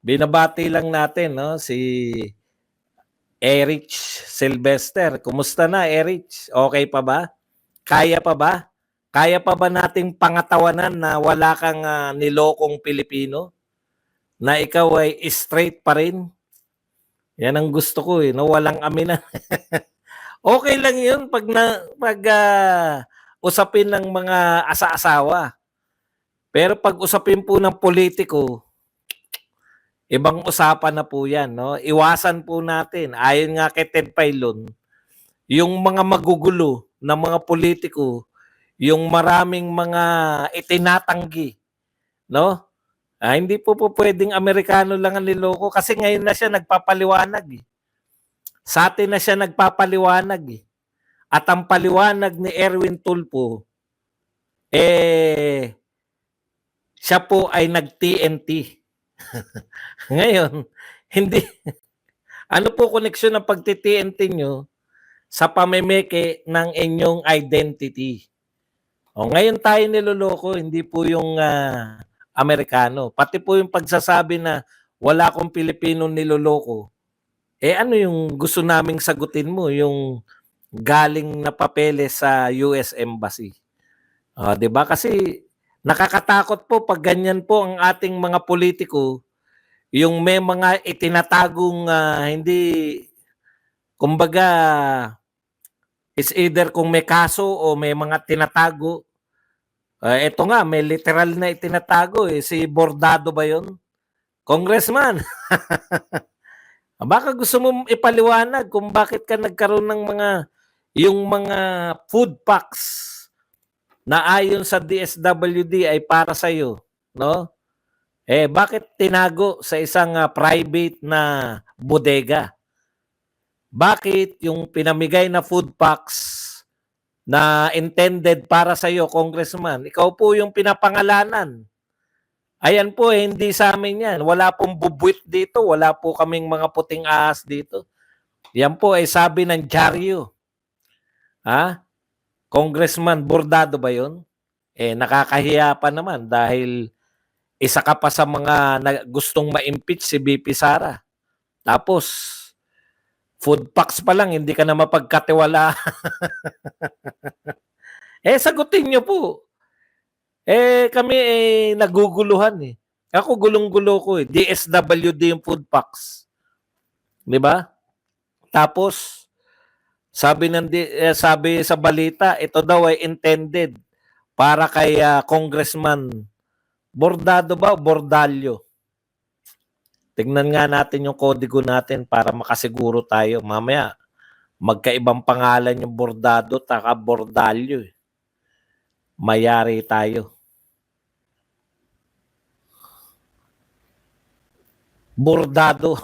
Binabati lang natin 'no, si Erich Sylvester. Kumusta na Erich, okey pa ba? Kaya pa ba? Kaya pa ba nating pangatawanan na wala kang, nilokong Pilipino? Na ikaw ay straight pa rin? Yan ang gusto ko, eh, 'no, walang aminan. Okey lang 'yun 'pag, usapin ng mga asa-asawa. Pero 'pag usapin po ng politiko, ibang usapan na po 'yan 'no. Iwasan po natin, ayon nga kay Ted Filon, yung mga magugulo na mga politiko, yung maraming mga itinatanggi 'no. Hindi po pupuwedeng Amerikano lang ang niloko kasi ngayon na siya nagpapaliwanag, eh. Sa'tin na siya nagpapaliwanag, eh. At ang paliwanag ni Erwin Tulfo, eh, siya po ay nag-TNT. Ngayon, hindi ano po koneksyon ng pagti-TNT niyo sa pamemeke ng inyong identity? Ngayon tayo niloloko, hindi po yung, Amerikano. Pati po yung pagsasabi na wala akong Pilipinong niloloko, ano yung gusto naming sagutin mo, yung galing na papeles sa US Embassy. 'Di ba? Kasi nakakatakot po 'pag ganyan po ang ating mga politiko, yung may mga itinatagong, hindi kumbaga is either kung may kaso o may mga tinatago. Eto nga may literal na itinatago, eh, si Bordado ba 'yun? Congressman, baka gusto mong ipaliwanag kung bakit ka nagkaroon ng yung mga food packs na ayon sa DSWD ay para sa'yo, 'no? Bakit tinago sa isang, private na bodega? Bakit yung pinamigay na food packs na intended para sa'yo, Congressman, ikaw po yung pinapangalanan? Ayan po, hindi sa'min 'yan. Wala pong bubwit dito, wala po kaming mga puting ahas dito. Yan po ay sabi ng dyaryo. Congressman Bordado ba 'yun? Nakakahiya pa naman dahil isa ka pa sa mga gustong ma-impeach si VP Sara. Tapos food packs pa lang hindi ka na mapagkatiwalaan. Sagutin niyo po. Kami, naguguluhan, eh. Ako gulong-gulo ko, eh. DSWD yung food packs, 'di ba? Tapos sabi sa balita, ito daw ay intended para kay, Congressman Bordado ba o Bordallo? Tignan nga natin yung kodigo natin para makasiguro tayo. Mamaya magkaibang pangalan yung Bordado taka Bordallo, eh. Mayari tayo. Bordado.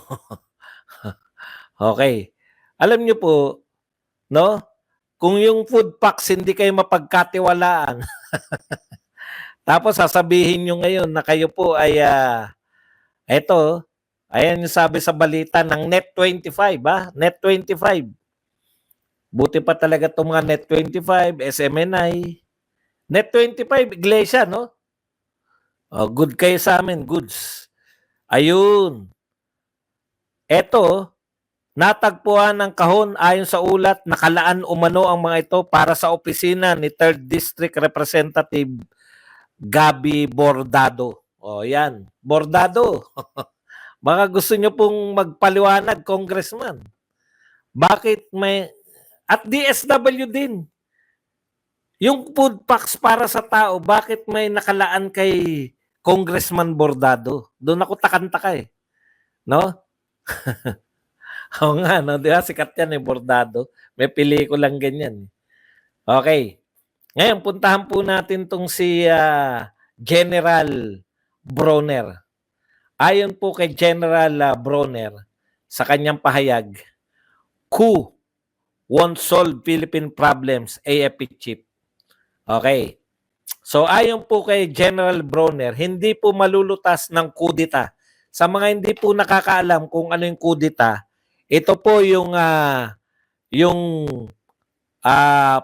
Okay. Alam niyo po, 'no, kung yung food packs hindi kayo mapagkatiwalaan, tapos sasabihin niyo ngayon na kayo po ay, eto, ayan yung sabi sa balita ng Net25, Net25. Buti pa talaga 'tong mga Net25, SMNI. Net25, iglesia, 'no? Good kayo sa amin, goods. Ayun. Eto, natagpuan ng kahon ayon sa ulat, nakalaan umano ang mga ito para sa opisina ni 3rd District Representative Gabby Bordado. Yan. Bordado. Baka gusto nyo pong magpaliwanag, Congressman. Bakit may... At DSW din. Yung food packs para sa tao, bakit may nakalaan kay Congressman Bordado? Doon ako takanta eh. No? Oo nga, no? Di ba? Sikat yan Bordado. May pelikulang ganyan. Okay. Ngayon, puntahan po natin tong si General Bronner. Ayon po kay General Bronner, sa kanyang pahayag, coup won't solve Philippine problems, AFP chief. Okay. So ayon po kay General Bronner, hindi po malulutas ng kudita. Sa mga hindi po nakakaalam kung ano yung kudita, ito po yung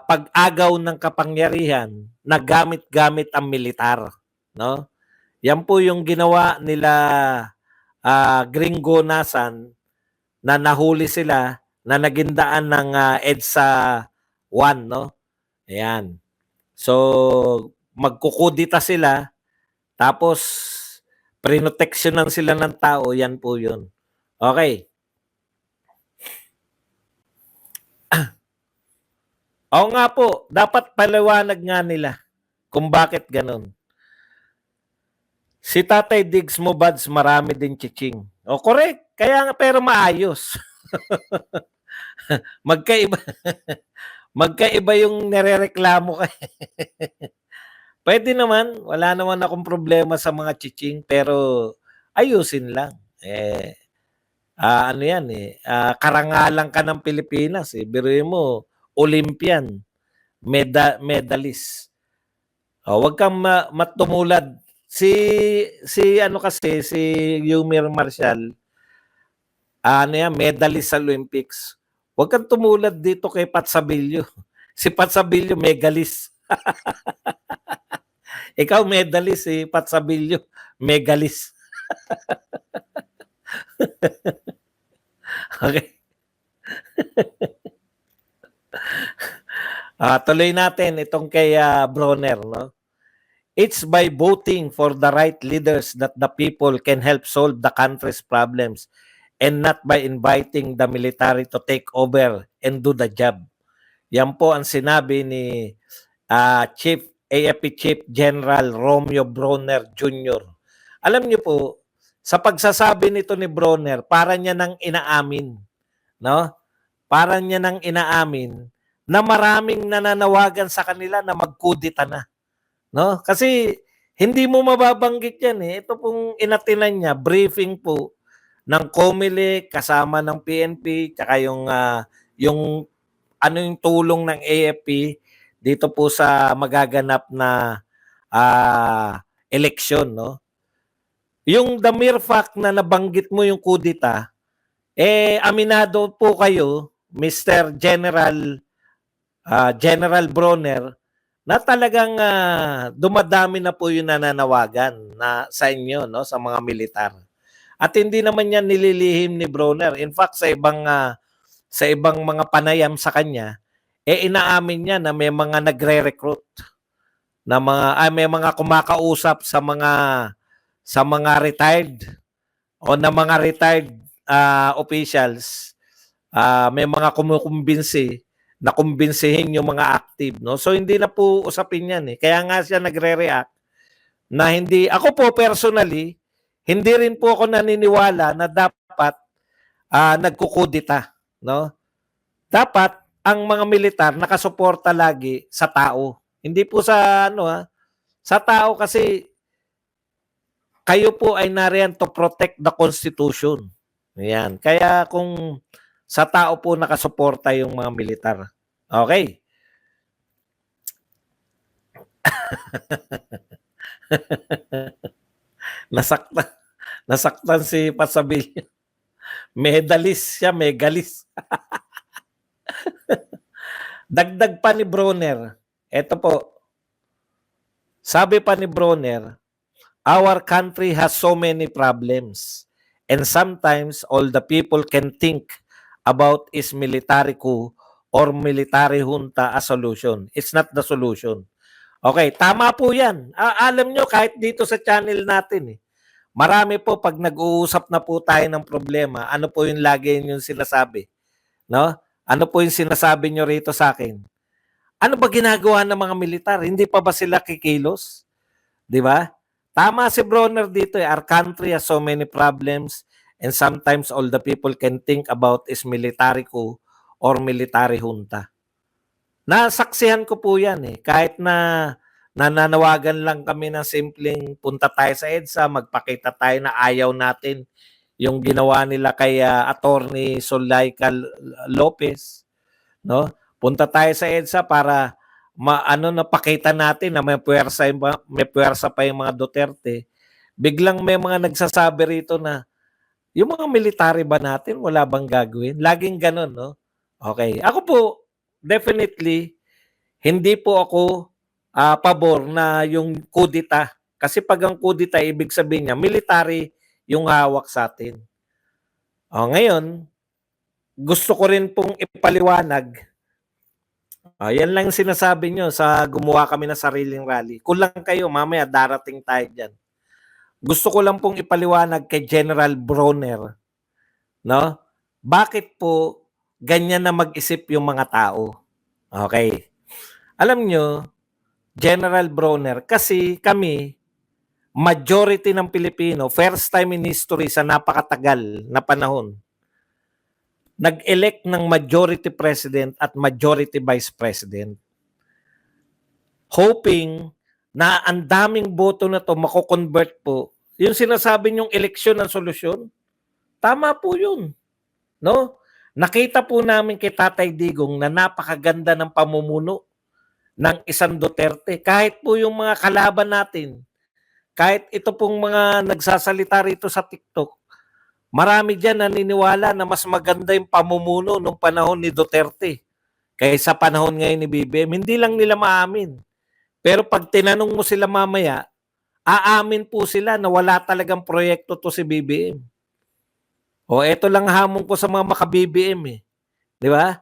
pag-agaw ng kapangyarihan na gamit-gamit ang militar, no? Yan po yung ginawa nila Gringo Nasan na nahuli sila na naging daan ng EDSA 1, no? Ayan. So, magkukudita sila, tapos prinoteksyonan sila ng tao, yan po yun. Okay. Oo nga po, dapat paliwanag nga nila kung bakit ganun. Si Tatay Diggs mo, Buds, marami din chiching. O, correct. Kaya nga, pero maayos. Magkaiba. Magkaiba yung nirereklamo ka. Pwede naman. Wala naman akong problema sa mga chiching, pero ayusin lang. Ano yan karangalan ka ng Pilipinas. Biruin mo, Olympian, medalist. Wag kang matumulad. Si ano kasi, si Yumir Marshall, medalist sa Olympics. Wag kang tumulad dito kay Pat Sabilio. Si Pat Sabilio, megalist. Ikaw medalist, si Pat Sabilio, megalist. Okay. Tuloy natin itong kay Bronner, no? It's by voting for the right leaders that the people can help solve the country's problems and not by inviting the military to take over and do the job. Yan po ang sinabi ni AFP Chief General Romeo Bronner Jr. Alam niyo po, sa pagsasabi nito ni Bronner, para niya nang inaamin, no? Para niya nang inaamin na maraming nananawagan sa kanila na magkudita na. No? Kasi hindi mo mababanggit yan Ito pong inatinan niya, briefing po ng COMELEC kasama ng PNP tsaka yung yung tulong ng AFP dito po sa magaganap na eleksyon, no? Yung the mere fact na nabanggit mo yung kudita, aminado po kayo, Mr. General Bronner, na talagang dumadami na po yung nananawagan na sa inyo, no, sa mga militar. At hindi naman yan nililihim ni Bronner. In fact, sa ibang mga panayam sa kanya, inaamin niya na may mga nagre-recruit na may mga kumakausap sa mga retired o na mga retired officials. May mga kumukumbinsi na kumbinsihin yung mga active, no? So hindi na po usapin yan Kaya nga siya nagre-react na hindi, ako po personally, hindi rin po ako naniniwala na dapat nagkukudita, no? Dapat ang mga militar nakasuporta lagi sa tao. Hindi po sa sa tao, kasi kayo po ay nariyan to protect the Constitution. Ayan. Kaya kung sa tao po nakasuporta yung mga militar. Okay. Nasaktan si Pasabil. Medalist siya, megalist. Dagdag pa ni Bronner. Ito po. Sabi pa ni Bronner, our country has so many problems and sometimes all the people can think about is military coup or military junta a solution. It's not the solution. Okay, tama po yan. Alam nyo, kahit dito sa channel natin marami po pag nag-uusap na po tayo ng problema, ano po yung lagi yung sinasabi? No? Ano po yung sinasabi nyo rito sa akin? Ano ba ginagawa ng mga militar? Hindi pa ba sila kikilos? Di ba? Tama si Bronner dito Our country has so many problems and sometimes all the people can think about is military coup or military junta. Nasaksihan ko po yan Kahit na nananawagan lang kami ng simpleng punta tayo sa EDSA, magpakita tayo na ayaw natin yung ginawa nila kay Attorney Zulaika Lopez, no? Punta tayo sa EDSA para napakita natin na may puwersa pa yung mga Duterte. Biglang may mga nagsasabi rito na yung mga military ba natin wala bang gagawin? Laging ganun, no? Okay. Ako po, definitely, hindi po ako pabor na yung kudita. Kasi pag ang kudita, ibig sabihin niya, military yung hawak sa atin. Ngayon, gusto ko rin pong ipaliwanag, yan lang yung sinasabi nyo sa gumawa kami ng sariling rally. Kulang kayo, mamaya darating tayo dyan. Gusto ko lang pong ipaliwanag kay General Bronner, no? Bakit po ganyan na mag-isip yung mga tao? Okay. Alam nyo, General Bronner, kasi kami, majority ng Pilipino, first time in history sa napakatagal na panahon, nag-elect ng majority president at majority vice president. Hoping na ang daming boto na to mako-convert po. Yung sinasabi niyong eleksyon ang solusyon, tama po yun. No? Nakita po namin kay Tatay Digong na napakaganda ng pamumuno ng isang Duterte. Kahit po yung mga kalaban natin, kahit ito pong mga nagsasalita rito sa TikTok, marami dyan naniniwala na mas maganda yung pamumuno nung panahon ni Duterte kaysa panahon ngayon ni BBM. Hindi lang nila maamin. Pero pag tinanong mo sila mamaya, aamin po sila na wala talagang proyekto to si BBM. Eto lang hamon ko sa mga maka-BBM eh. Di ba?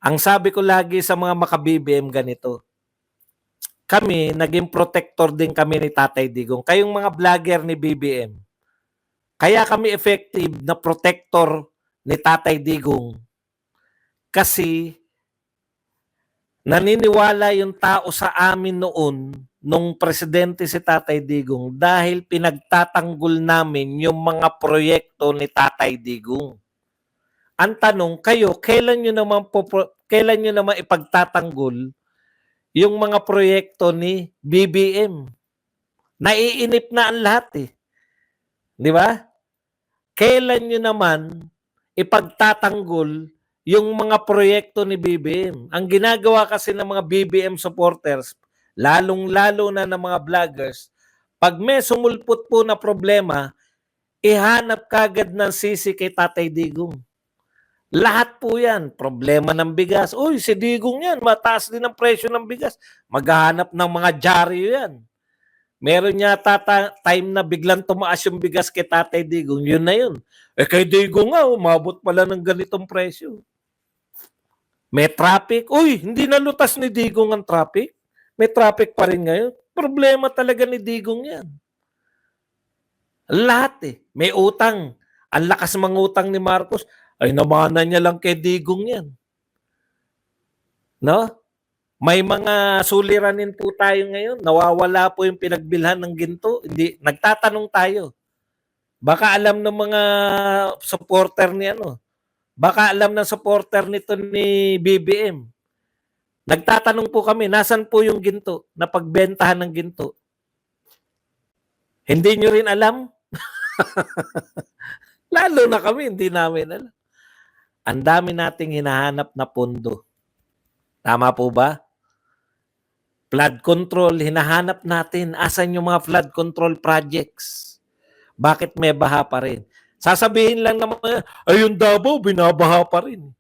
Ang sabi ko lagi sa mga maka-BBM ganito, kami, naging protector din kami ni Tatay Digong. Kayong mga vlogger ni BBM, kaya kami effective na protector ni Tatay Digong kasi naniniwala yung tao sa amin noon nung presidente si Tatay Digong dahil pinagtatanggol namin yung mga proyekto ni Tatay Digong. Ang tanong, kayo, kailan nyo naman ipagtatanggol yung mga proyekto ni BBM? Naiinip na ang lahat eh. Di ba? Kailan nyo naman ipagtatanggol yung mga proyekto ni BBM? Ang ginagawa kasi ng mga BBM supporters, lalong-lalo na ng mga vloggers, pag may sumulpot po na problema, ihanap kagad ng sisi kay Tatay Digong. Lahat po yan. Problema ng bigas. Uy, si Digong yan. Mataas din ang presyo ng bigas. Maghahanap ng mga dyaryo yan. Meron yata time na biglang tumaas yung bigas kay Tatay Digong. Yun na yun. Kay Digong nga, umabot pala ng ganitong presyo. May traffic. Uy, hindi na lutas ni Digong ang traffic. May traffic pa rin ngayon. Problema talaga ni Digong yan. Lahat eh. May utang. Ang lakas mangutang ni Marcos. Ay namana niya lang kay Digong yan. No? May mga suliranin po tayo ngayon. Nawawala po yung pinagbilhan ng ginto. Hindi, nagtatanong tayo. Baka alam ng mga supporter ni ano. Baka alam ng supporter nito ni BBM. Nagtatanong po kami, nasan po yung ginto? Na pagbentahan ng ginto? Hindi nyo rin alam? Lalo na kami, hindi namin alam. Ang dami nating hinahanap na pondo. Tama po ba? Flood control, hinahanap natin. Asan yung mga flood control projects? Bakit may baha pa rin? Sasabihin lang naman, ayun Davao, binabaha pa rin.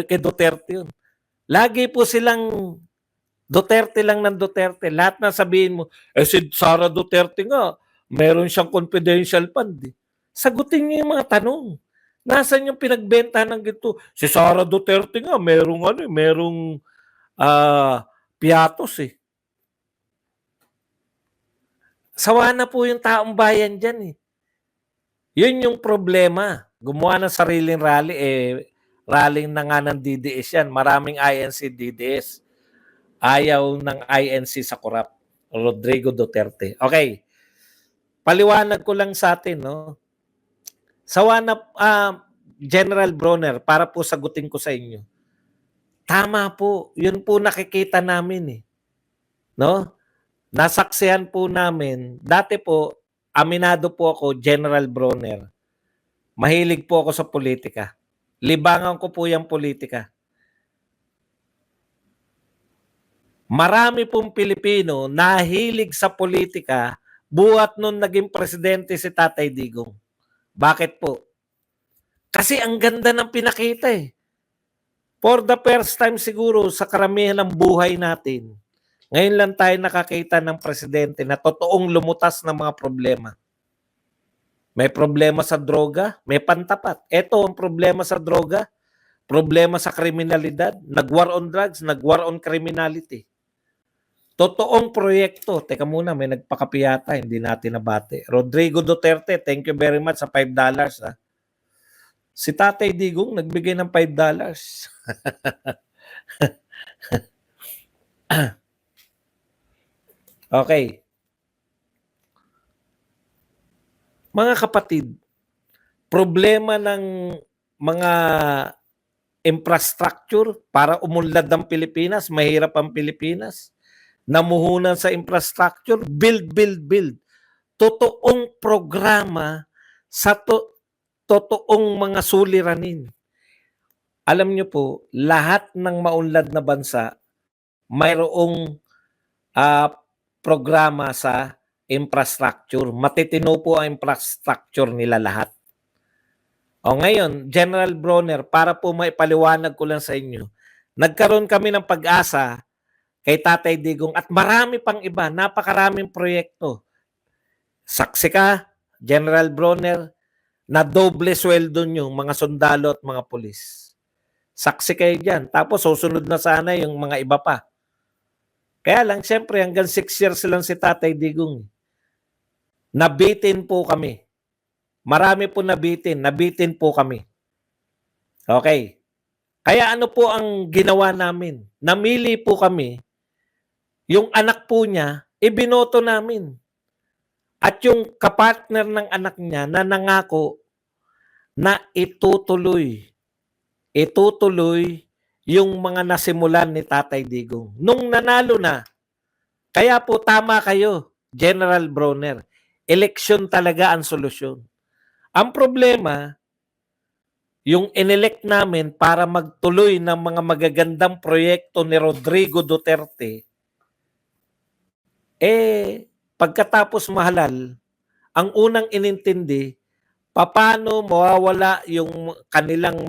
Kay Duterte yun. Lagi po silang Duterte lang ng Duterte. Lahat na sabihin mo, si Sara Duterte nga, meron siyang confidential fund. Sagutin niyo yung mga tanong. Nasaan yung pinagbenta ng gito? Si Sara Duterte nga, merong piatos eh. Sawa na po yung taong bayan dyan eh. Yun yung problema. Gumawa ng sariling rally, rallying na nga ng DDS yan. Maraming INC DDS. Ayaw ng INC sa korap. Rodrigo Duterte. Okay. Paliwanag ko lang sa atin, no? Sawa na, General Bronner, para po sagutin ko sa inyo. Tama po. Yun po nakikita namin eh. No? Nasaksihan po namin. Dati po, aminado po ako, General Bronner. Mahilig po ako sa politika. Libangan ko po yung politika. Marami pong Pilipino nahilig sa politika buhat nung naging presidente si Tatay Digong. Bakit po? Kasi ang ganda ng pinakita eh. For the first time siguro sa karamihan ng buhay natin, ngayon lang tayo nakakita ng presidente na totoong lumutas ng mga problema. May problema sa droga, may pantapat. Ito ang problema sa droga, problema sa kriminalidad, nag-war on drugs, nag-war on criminality. Totoong proyekto. Teka muna, may nagpakape yata, hindi natin nabate. Rodrigo Duterte, thank you very much sa $5. Ha? Si Tatay Digong nagbigay ng $5. Okay. Mga kapatid, problema ng mga infrastructure para umunlad ang Pilipinas, mahirap ang Pilipinas, namuhunan sa infrastructure, build, build, build. Totoong programa sa totoong mga suliranin. Alam niyo po, lahat ng maunlad na bansa, mayroong programa sa infrastructure. Matitino po ang infrastructure nila lahat. O ngayon, General Bronner, para po maipaliwanag ko lang sa inyo, nagkaroon kami ng pag-asa kay Tatay Digong at marami pang iba, napakaraming proyekto. Saksi ka, General Bronner, na doble sweldo nyo mga sundalo at mga pulis. Saksi kayo dyan. Tapos susunod na sana yung mga iba pa. Kaya lang, siyempre, hanggang 6 years lang si Tatay Digong. Nabitin po kami. Marami po nabitin. Nabitin po kami. Okay. Kaya ano po ang ginawa namin? Namili po kami. Yung anak po niya, ibinoto namin. At yung kapartner ng anak niya na nangako na itutuloy yung mga nasimulan ni Tatay Digong. Nung nanalo na, kaya po tama kayo, General Bronner, eleksyon talaga ang solusyon. Ang problema, yung inelect namin para magtuloy ng mga magagandang proyekto ni Rodrigo Duterte, pagkatapos mahalal, ang unang inintindi, paano mawawala yung kanilang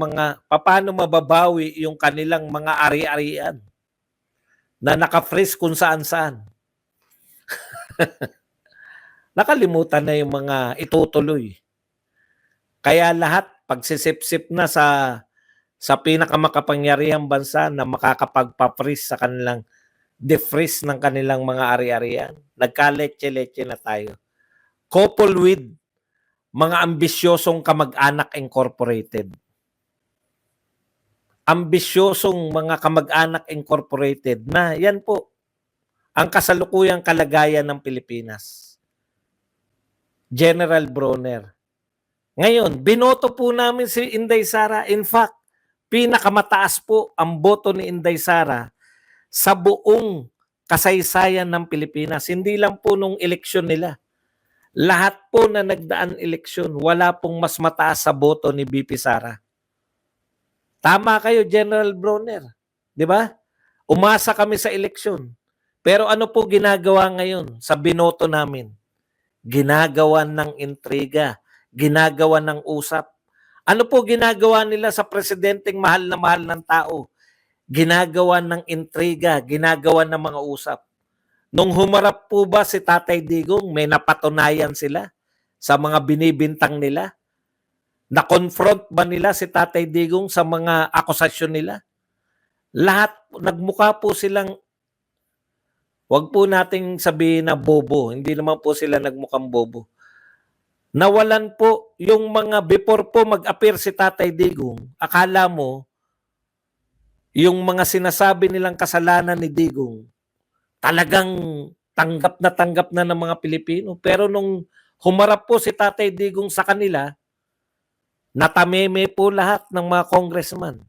paano mababawi yung kanilang mga ari-arian na naka-freeze kung saan-saan. Nakalimutan na yung mga itutuloy. Kaya lahat pagsisip-sip na sa pinakamakapangyarihang bansa na makakapagpa-freeze sa kanilang defreeze ng kanilang mga ari-arian. Nagkaletse-letse na tayo. Couple with mga ambisyosong kamag-anak incorporated. Ambisyosong mga kamag-anak incorporated na yan po ang kasalukuyang kalagayan ng Pilipinas. General Bronner. Ngayon, binoto po namin si Inday Sara. In fact, pinakamataas po ang boto ni Inday Sara sa buong kasaysayan ng Pilipinas. Hindi lang po nung eleksyon nila. Lahat po na nagdaan eleksyon, wala pong mas mataas sa boto ni BP Sara. Tama kayo, General Bronner. Di ba? Umasa kami sa eleksyon. Pero ano po ginagawa ngayon sa binoto namin? Ginagawa ng intriga. Ginagawa ng usap. Ano po ginagawa nila sa presidenteng mahal ng tao? Ginagawa ng intriga, ginagawa ng mga usap. Nung humarap po ba si Tatay Digong, may napatunayan sila sa mga binibintang nila? Na-confront ba nila si Tatay Digong sa mga akusasyon nila? Lahat, nagmukha po silang, wag po nating sabihin na bobo, hindi naman po sila nagmukhang bobo. Nawalan po yung mga before po mag-appear si Tatay Digong, akala mo, yung mga sinasabi nilang kasalanan ni Digong, talagang tanggap na ng mga Pilipino. Pero nung humarap po si Tatay Digong sa kanila, natameme po lahat ng mga congressman.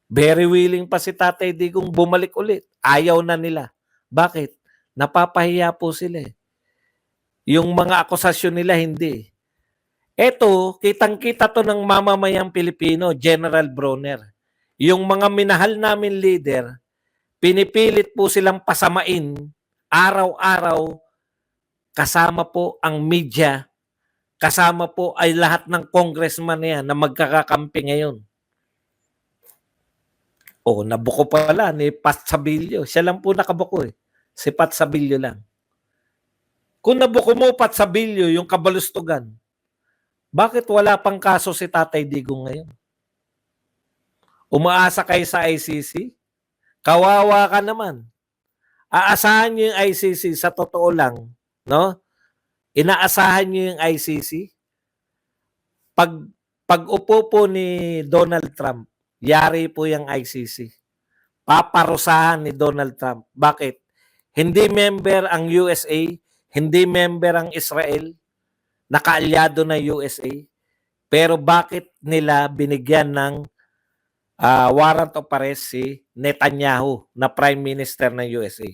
Very willing pa si Tatay Digong bumalik ulit. Ayaw na nila. Bakit? Napapahiya po sila. Yung mga akusasyon nila, hindi. Eto, kitang-kita to ng mamamayang Pilipino, General Bronner. Yung mga minahal namin leader, pinipilit po silang pasamain araw-araw, kasama po ang media, kasama po ay lahat ng congressman na yan na magkakakampi ngayon. O, nabuko pala ni Pat Sabilio. Siya lang po nakabuko eh. Si Pat Sabilio lang. Kung nabuko mo, Pat Sabilio, yung kabalustugan, Bakit wala pang kaso si Tatay Digong ngayon? Umaasa kayo sa ICC? Kawawa ka naman. Aasahan niyo yung ICC sa totoo lang, no? Inaasahan niyo yung ICC. Pag upo po ni Donald Trump, yari po yung ICC. Paparusahan ni Donald Trump. Bakit? Hindi member ang USA, hindi member ang Israel, nakaalyado ng USA. Pero bakit nila binigyan ng warrant of arrest si Netanyahu na Prime Minister ng USA?